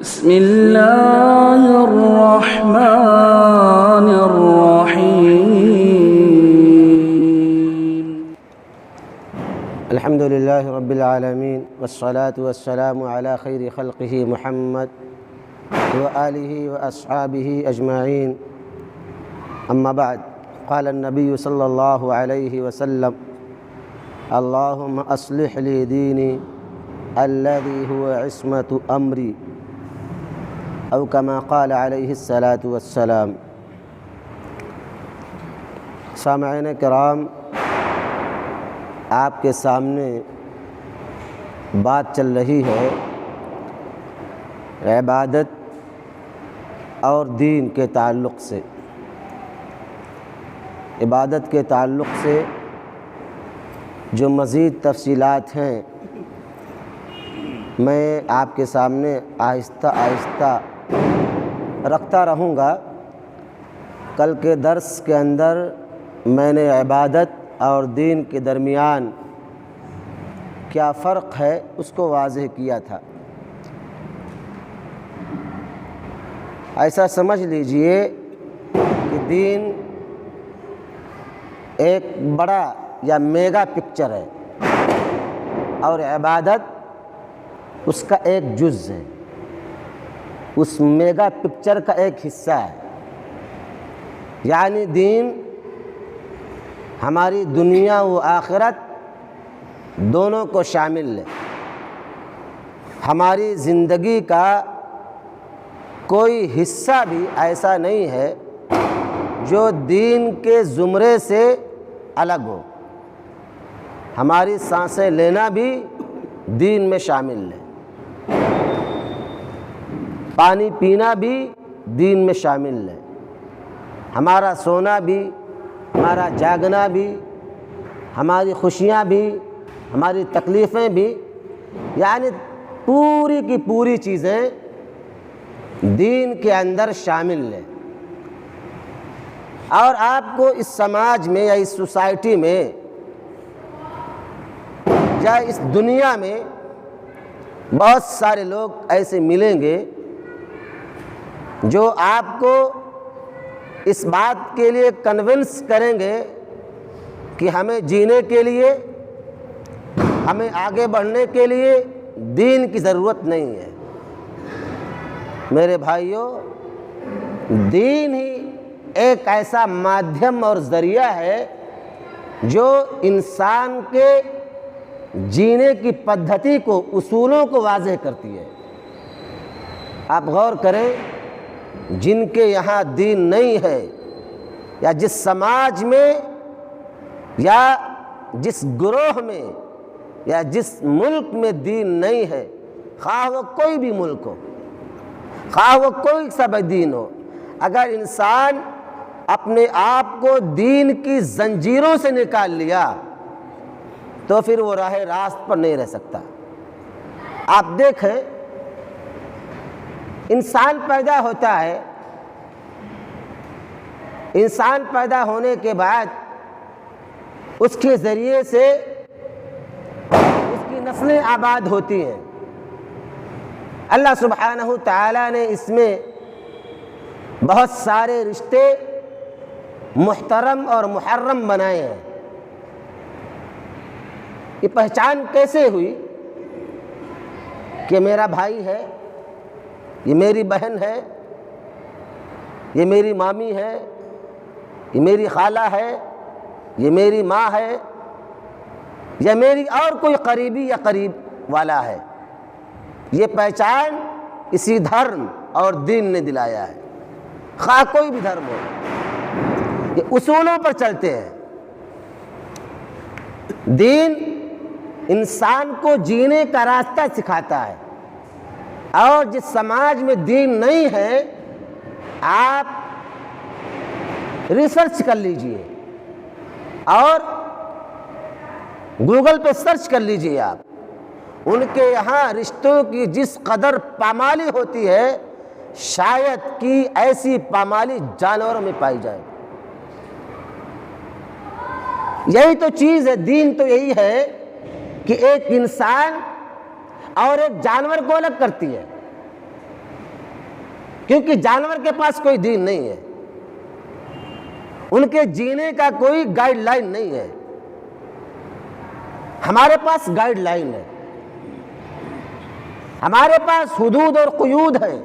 بسم الله الرحمن الرحيم. الحمد لله رب العالمين والصلاة والسلام على خير خلقه محمد وآله وأصحابه أجمعين. أما بعد، قال النبي صلى الله عليه وسلم: اللهم أصلح لي ديني الذي هو عصمة أمري، او كما قال علیہ الصلاۃ والسلام۔ سامعین کرام، آپ کے سامنے بات چل رہی ہے عبادت اور دین کے تعلق سے۔ عبادت کے تعلق سے جو مزید تفصیلات ہیں میں آپ کے سامنے آہستہ آہستہ رکھتا رہوں گا۔ کل کے درس کے اندر میں نے عبادت اور دین کے درمیان کیا فرق ہے اس کو واضح کیا تھا۔ ایسا سمجھ لیجئے کہ دین ایک بڑا یا میگا پکچر ہے اور عبادت اس کا ایک جز ہے، اس میگا پکچر کا ایک حصہ ہے۔ یعنی دین ہماری دنیا و آخرت دونوں کو شامل ہے۔ ہماری زندگی کا کوئی حصہ بھی ایسا نہیں ہے جو دین کے زمرے سے الگ ہو۔ ہماری سانسیں لینا بھی دین میں شامل ہے، پانی پینا بھی دین میں شامل ہے، ہمارا سونا بھی، ہمارا جاگنا بھی، ہماری خوشیاں بھی، ہماری تکلیفیں بھی، یعنی پوری کی پوری چیزیں دین کے اندر شامل ہیں۔ اور آپ کو اس سماج میں یا اس سوسائٹی میں یا اس دنیا میں بہت سارے لوگ ایسے ملیں گے جو آپ کو اس بات کے لیے کنونس کریں گے کہ ہمیں جینے کے لیے، ہمیں آگے بڑھنے کے لیے دین کی ضرورت نہیں ہے۔ میرے بھائیوں، دین ہی ایک ایسا مادھیم اور ذریعہ ہے جو انسان کے جینے کی پدھتی کو، اصولوں کو واضح کرتی ہے۔ آپ غور کریں، جن کے یہاں دین نہیں ہے یا جس سماج میں یا جس گروہ میں یا جس ملک میں دین نہیں ہے، خواہ وہ کوئی بھی ملک ہو، خواہ وہ کوئی سا بھی دین ہو، اگر انسان اپنے آپ کو دین کی زنجیروں سے نکال لیا تو پھر وہ راہ راست پر نہیں رہ سکتا۔ آپ دیکھیں، انسان پیدا ہوتا ہے، انسان پیدا ہونے کے بعد اس کے ذریعے سے اس کی نسلیں آباد ہوتی ہیں۔ اللہ سبحانہ تعالیٰ نے اس میں بہت سارے رشتے محترم اور محرم بنائے ہیں۔ یہ پہچان کیسے ہوئی کہ میرا بھائی ہے، یہ میری بہن ہے، یہ میری مامی ہے، یہ میری خالہ ہے، یہ میری ماں ہے، یا میری اور کوئی قریبی یا قریب والا ہے؟ یہ پہچان اسی دھرم اور دین نے دلایا ہے، خواہ کوئی بھی دھرم ہو۔ یہ اصولوں پر چلتے ہیں۔ دین انسان کو جینے کا راستہ سکھاتا ہے، اور جس سماج میں دین نہیں ہے، آپ ریسرچ کر لیجئے اور گوگل پہ سرچ کر لیجئے، آپ ان کے یہاں رشتوں کی جس قدر پامالی ہوتی ہے، شاید کہ ایسی پامالی جانوروں میں پائی جائے۔ یہی تو چیز ہے، دین تو یہی ہے کہ ایک انسان اور ایک جانور کو الگ کرتی ہے۔ کیونکہ جانور کے پاس کوئی دین نہیں ہے، ان کے جینے کا کوئی گائیڈ لائن نہیں ہے، ہمارے پاس گائیڈ لائن ہے، ہمارے پاس حدود اور قیود ہیں۔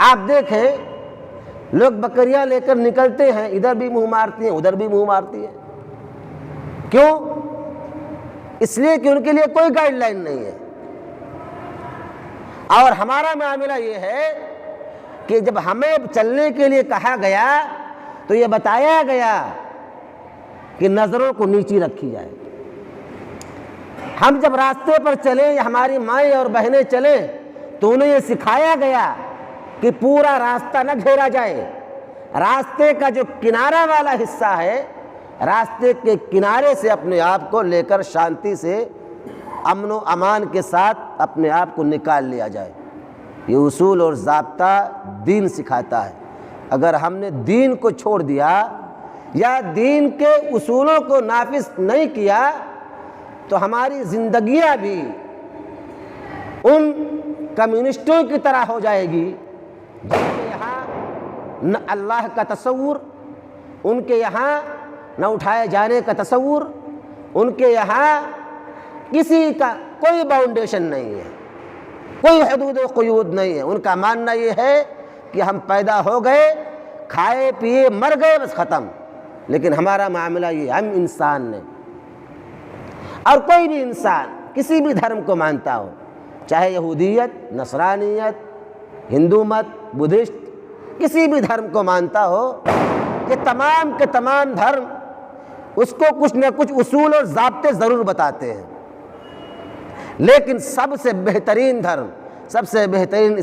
آپ دیکھیں لوگ بکریاں لے کر نکلتے ہیں، ادھر بھی منہ مارتی ہیں ادھر بھی منہ مارتی ہیں، کیوں؟ اس لیے کہ ان کے لیے کوئی گائیڈ لائن نہیں ہے۔ اور ہمارا معاملہ یہ ہے کہ جب ہمیں چلنے کے لیے کہا گیا تو یہ بتایا گیا کہ نظروں کو نیچی رکھی جائے۔ ہم جب راستے پر چلیں یا ہماری مائیں اور بہنیں چلیں تو انہیں یہ سکھایا گیا کہ پورا راستہ نہ گھیرا جائے، راستے کا جو کنارہ والا حصہ ہے، راستے کے کنارے سے اپنے آپ کو لے کر شانتی سے امن و امان کے ساتھ اپنے آپ کو نکال لیا جائے۔ یہ اصول اور ضابطہ دین سکھاتا ہے۔ اگر ہم نے دین کو چھوڑ دیا یا دین کے اصولوں کو نافذ نہیں کیا تو ہماری زندگیاں بھی ان کمیونسٹوں کی طرح ہو جائے گی جن کے یہاں نہ اللہ کا تصور، ان کے یہاں نہ اٹھائے جانے کا تصور، ان کے یہاں کسی کا کوئی باؤنڈیشن نہیں ہے، کوئی حدود و قیود نہیں ہے۔ ان کا ماننا یہ ہے کہ ہم پیدا ہو گئے، کھائے پیے مر گئے، بس ختم۔ لیکن ہمارا معاملہ یہ، ہم انسان نے، اور کوئی بھی انسان کسی بھی دھرم کو مانتا ہو، چاہے یہودیت، نصرانیت، ہندو مت، بدھسٹ، کسی بھی دھرم کو مانتا ہو، یہ تمام کے تمام دھرم اس کو کچھ نہ کچھ اصول اور ضابطے ضرور بتاتے ہیں، لیکن سب سے بہترین دھرم، سب سے بہترین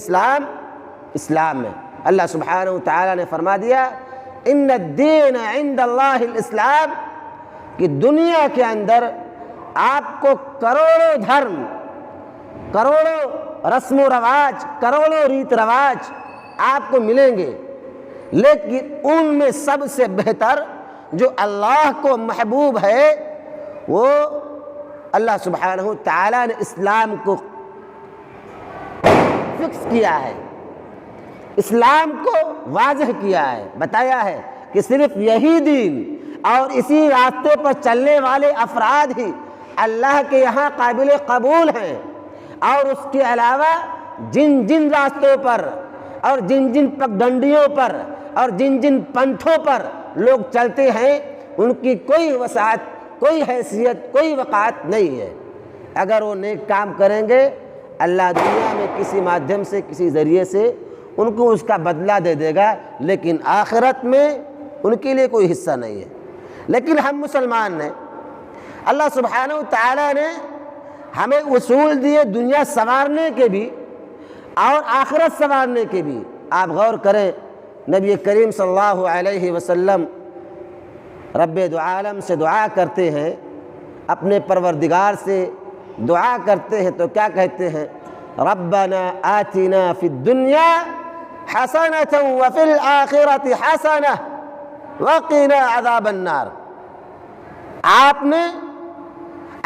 اسلام ہے۔ اللہ سبحانہ وتعالی نے فرما دیا ان الدین عند اللہ الاسلام، کہ دنیا کے اندر آپ کو کروڑوں دھرم، کروڑوں رسم و رواج، کروڑوں ریت رواج آپ کو ملیں گے، لیکن ان میں سب سے بہتر جو اللہ کو محبوب ہے وہ اللہ سبحانہ تعالیٰ نے اسلام کو فکس کیا ہے، اسلام کو واضح کیا ہے، بتایا ہے کہ صرف یہی دین اور اسی راستے پر چلنے والے افراد ہی اللہ کے یہاں قابل قبول ہیں، اور اس کے علاوہ جن جن راستوں پر اور جن جن پگڈنڈیوں پر اور جن جن پنتھوں پر لوگ چلتے ہیں ان کی کوئی وسعت، کوئی حیثیت، کوئی وقعت نہیں ہے۔ اگر وہ نیک کام کریں گے اللہ دنیا میں کسی مادھیم سے، کسی ذریعے سے ان کو اس کا بدلہ دے دے گا، لیکن آخرت میں ان کے لیے کوئی حصہ نہیں ہے۔ لیکن ہم مسلمان نے، اللہ سبحانہ وتعالی نے ہمیں اصول دیے دنیا سنوارنے کے بھی اور آخرت سنوارنے کے بھی۔ آپ غور کریں، نبی کریم صلی اللہ علیہ وسلم رب دو عالم سے دعا کرتے ہیں، اپنے پروردگار سے دعا کرتے ہیں تو کیا کہتے ہیں؟ ربنا آتنا فی الدنیا حسنۃ وفی الآخرۃ حسنۃ وقنا عذاب النار۔ آپ نے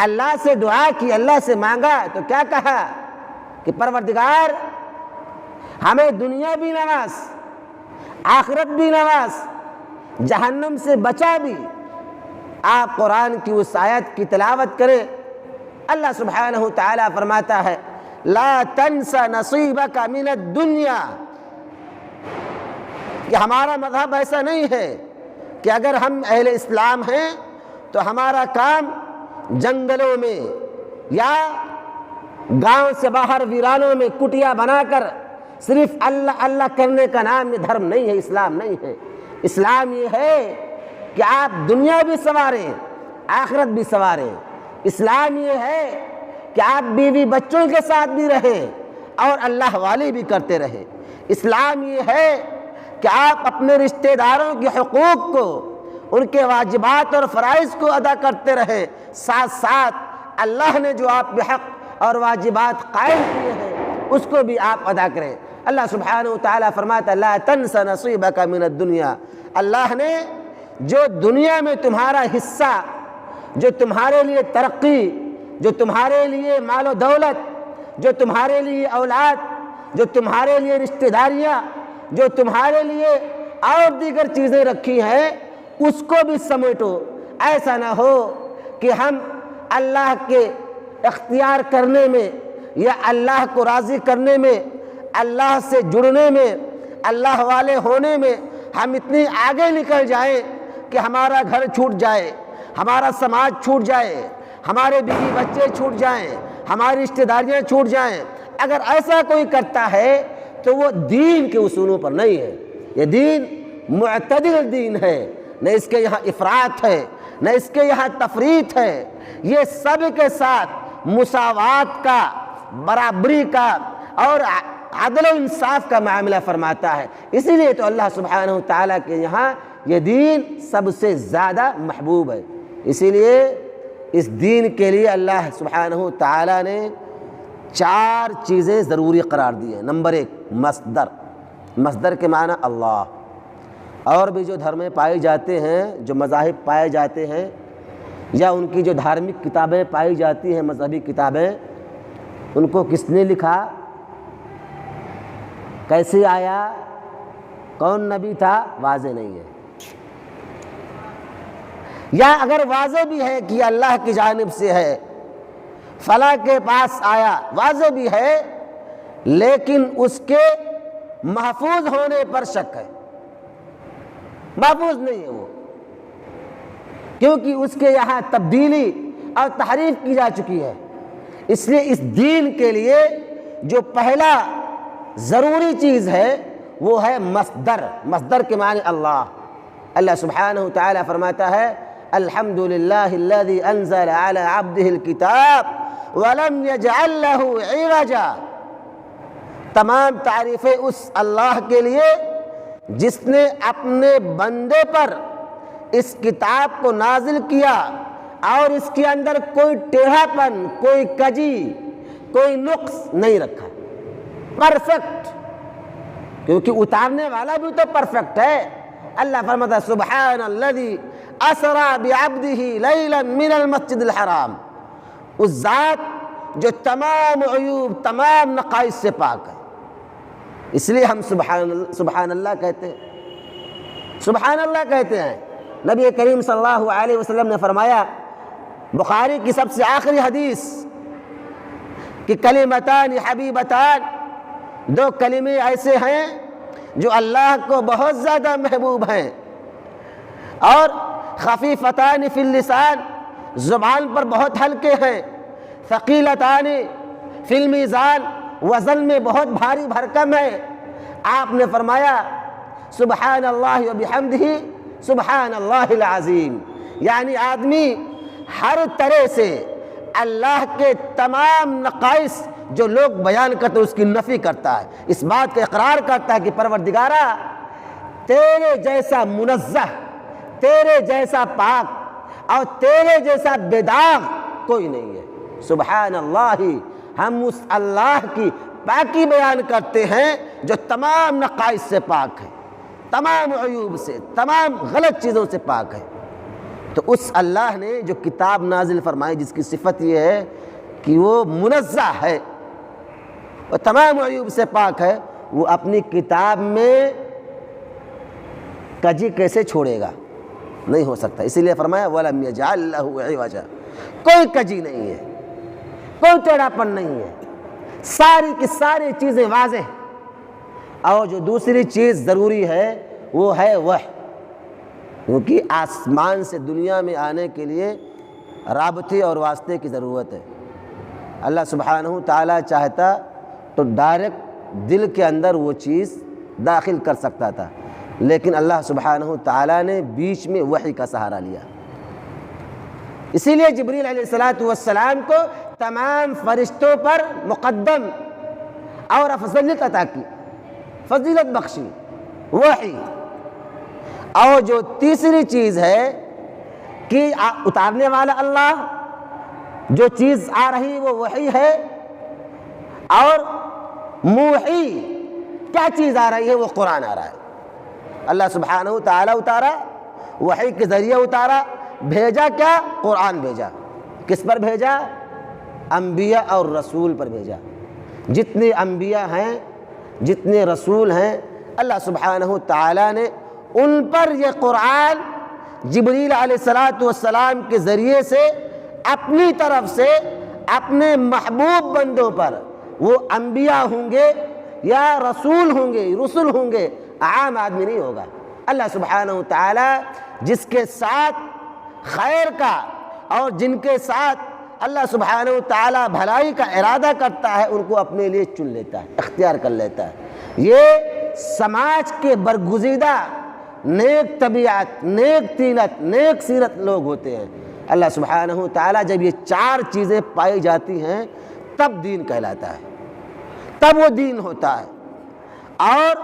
اللہ سے دعا کی، اللہ سے مانگا تو کیا کہا کہ پروردگار ہمیں دنیا بھی نواز، آخرت بھی نواز، جہنم سے بچا بھی۔ آپ قرآن کی اس آیت کی تلاوت کریں، اللہ سبحانہ تعالیٰ فرماتا ہے لا تنس نصیبک من الدنیا، کہ ہمارا مذہب ایسا نہیں ہے کہ اگر ہم اہل اسلام ہیں تو ہمارا کام جنگلوں میں یا گاؤں سے باہر ویرانوں میں کٹیا بنا کر صرف اللہ اللہ کرنے کا نام یہ دھرم نہیں ہے، اسلام نہیں ہے۔ اسلام یہ ہے کہ آپ دنیا بھی سنواریں، آخرت بھی سنواریں۔ اسلام یہ ہے کہ آپ بیوی بچوں کے ساتھ بھی رہیں اور اللہ والی بھی کرتے رہیں۔ اسلام یہ ہے کہ آپ اپنے رشتہ داروں کے حقوق کو، ان کے واجبات اور فرائض کو ادا کرتے رہیں، ساتھ ساتھ اللہ نے جو آپ پہ حق اور واجبات قائم کیے ہیں اس کو بھی آپ ادا کریں۔ اللہ سبحانہ وتعالیٰ فرماتا ہے لا تنس نصیبک من الدنیا، اللہ نے جو دنیا میں تمہارا حصہ، جو تمہارے لیے ترقی، جو تمہارے لیے مال و دولت، جو تمہارے لیے اولاد، جو تمہارے لیے رشتہ داریاں، جو تمہارے لیے اور دیگر چیزیں رکھی ہیں، اس کو بھی سمیٹو۔ ایسا نہ ہو کہ ہم اللہ کے اختیار کرنے میں یا اللہ کو راضی کرنے میں، اللہ سے جڑنے میں، اللہ والے ہونے میں ہم اتنی آگے نکل جائیں کہ ہمارا گھر چھوٹ جائے، ہمارا سماج چھوٹ جائے، ہمارے بیوی بچے چھوٹ جائیں، ہماری رشتہ داریاں چھوٹ جائیں۔ اگر ایسا کوئی کرتا ہے تو وہ دین کے اصولوں پر نہیں ہے۔ یہ دین معتدل دین ہے، نہ اس کے یہاں افراط ہے، نہ اس کے یہاں تفریط ہے۔ یہ سب کے ساتھ مساوات کا، برابری کا اور عدل و انصاف کا معاملہ فرماتا ہے۔ اسی لیے تو اللہ سبحانہ وتعالیٰ کے یہاں یہ دین سب سے زیادہ محبوب ہے۔ اسی لیے اس دین کے لیے اللہ سبحانہ وتعالیٰ نے 4 چیزیں ضروری قرار دی ہیں۔ نمبر 1 مصدر، مصدر کے معنی اللہ۔ اور بھی جو دھرمیں پائے جاتے ہیں، جو مذاہب پائے جاتے ہیں، یا ان کی جو دھارمک کتابیں پائی جاتی ہیں، مذہبی کتابیں، ان کو کس نے لکھا، کیسے آیا، کون نبی تھا، واضح نہیں ہے۔ یا اگر واضح بھی ہے کہ اللہ کی جانب سے ہے، فلاں کے پاس آیا، واضح بھی ہے، لیکن اس کے محفوظ ہونے پر شک ہے، محفوظ نہیں ہے وہ، کیونکہ اس کے یہاں تبدیلی اور تحریف کی جا چکی ہے۔ اس لیے اس دین کے لیے جو پہلا ضروری چیز ہے وہ ہے مصدر۔ مصدر کے معنی اللہ۔ اللہ سبحانہ وتعالی فرماتا ہے الحمدللہ الذی انزل علی عبدہ الکتاب ولم یجعل لہ عوجا۔ تمام تعریفیں اس اللہ کے لیے جس نے اپنے بندے پر اس کتاب کو نازل کیا اور اس کے اندر کوئی ٹیڑھا پن، کوئی کجی، کوئی نقص نہیں رکھا، پرفیکٹ، کیونکہ اتارنے والا بھی تو پرفیکٹ ہے۔ اللہ فرماتا ہے سبحان الذی اسری بعبدہ لیلا من المسجد الحرام، اس ذات جو تمام عیوب، تمام نقائص سے پاک ہے۔ اس لیے ہم سبحان اللہ کہتے ہیں، سبحان اللہ کہتے ہیں۔ نبی کریم صلی اللہ علیہ وسلم نے فرمایا، بخاری کی سب سے آخری حدیث، کہ کلمتان حبیبتان، 2 کلمے ایسے ہیں جو اللہ کو بہت زیادہ محبوب ہیں، اور خفیفتان فی اللسان، زبان پر بہت ہلکے ہیں، ثقیلتان فی المیزان، وزن میں بہت بھاری بھرکم ہے۔ آپ نے فرمایا سبحان اللہ وبحمدہ سبحان اللہ العظیم، یعنی آدمی ہر طرح سے اللہ کے تمام نقائص جو لوگ بیان کرتے ہیں اس کی نفی کرتا ہے، اس بات کا اقرار کرتا ہے کہ پروردگارا تیرے جیسا منزہ، تیرے جیسا پاک اور تیرے جیسا بے داغ کوئی نہیں ہے۔ سبحان اللہ، ہم اس اللہ کی پاکی بیان کرتے ہیں جو تمام نقائص سے پاک ہے، تمام عیوب سے، تمام غلط چیزوں سے پاک ہے۔ تو اس اللہ نے جو کتاب نازل فرمائی، جس کی صفت یہ ہے کہ وہ منزہ ہے اور تمام عیوب سے پاک ہے، وہ اپنی کتاب میں کجی کیسے چھوڑے گا؟ نہیں ہو سکتا۔ اسی لیے فرمایا وَلَمْ يَجْعَلْ لَهُ عِوَجًا، کوئی کجی نہیں ہے، کوئی ٹیڑھا پن نہیں ہے، ساری کی ساری چیزیں واضح ہیں۔ اور جو دوسری چیز ضروری ہے وہ ہے وحی، کیونکہ آسمان سے دنیا میں آنے کے لیے رابطے اور واسطے کی ضرورت ہے۔ اللہ سبحانہ تعالیٰ چاہتا تو ڈائریکٹ دل کے اندر وہ چیز داخل کر سکتا تھا، لیکن اللہ سبحانہ تعالیٰ نے بیچ میں وحی کا سہارا لیا۔ اسی لیے جبریل علیہ السلام کو تمام فرشتوں پر مقدم اور افضلیت عطا کی، فضیلت بخشی، وحی۔ اور جو تیسری چیز ہے کہ اتارنے والا اللہ، جو چیز آ رہی وہ وحی ہے، اور موحی کیا چیز آ رہی ہے وہ قرآن آ رہا ہے۔ اللہ سبحانہ تعالیٰ اتارا، وحی کے ذریعے اتارا، بھیجا کیا؟ قرآن بھیجا۔ کس پر بھیجا؟ انبیاء اور رسول پر بھیجا۔ جتنے انبیاء ہیں جتنے رسول ہیں اللہ سبحانہ تعالیٰ نے ان پر یہ قرآن جبریل علیہ السلام کے ذریعے سے اپنی طرف سے اپنے محبوب بندوں پر، وہ انبیاء ہوں گے یا رسول ہوں گے، رسل ہوں گے، عام آدمی نہیں ہوگا۔ اللہ سبحانہ تعالیٰ جس کے ساتھ خیر کا اور جن کے ساتھ اللہ سبحانہ تعالیٰ بھلائی کا ارادہ کرتا ہے ان کو اپنے لیے چن لیتا ہے، اختیار کر لیتا ہے۔ یہ سماج کے برگزیدہ نیک طبیعت، نیک طینت، نیک سیرت لوگ ہوتے ہیں۔ اللہ سبحانہ تعالیٰ جب یہ چار چیزیں پائی جاتی ہیں تب دین کہلاتا ہے، تب وہ دین ہوتا ہے۔ اور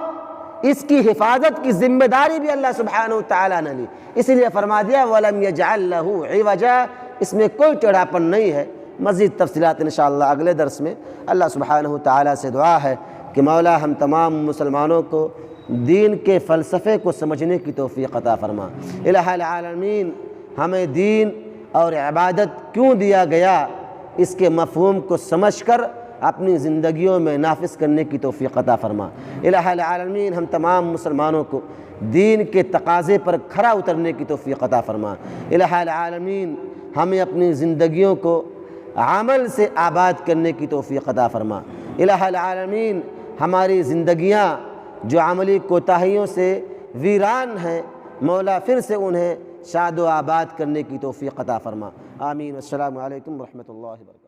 اس کی حفاظت کی ذمہ داری بھی اللہ سبحانہ تعالیٰ نے لی، اس لیے فرما دیا وَلَمْ يَجْعَلْ لَهُ عِوَجًا، اس میں کوئی ٹیڑھاپن نہیں ہے۔ مزید تفصیلات انشاءاللہ اگلے درس میں۔ اللہ سبحانہ تعالیٰ سے دعا ہے کہ مولا ہم تمام مسلمانوں کو دین کے فلسفے کو سمجھنے کی توفیق عطا فرما۔ الہ العالمین ہمیں دین اور عبادت کیوں دیا گیا اس کے مفہوم کو سمجھ کر اپنی زندگیوں میں نافذ کرنے کی توفیق عطا فرما۔ الہ العالمین ہم تمام مسلمانوں کو دین کے تقاضے پر کھرا اترنے کی توفیق عطا فرما۔ الہ العالمین ہمیں اپنی زندگیوں کو عمل سے آباد کرنے کی توفیق عطا فرما۔ الہ العالمین ہماری زندگیاں جو عملی کوتاہیوں سے ویران ہیں مولا پھر سے انہیں شاد و آباد کرنے کی توفیق عطا فرما۔ آمین۔ السلام علیکم ورحمۃ اللہ وبرکاتہ۔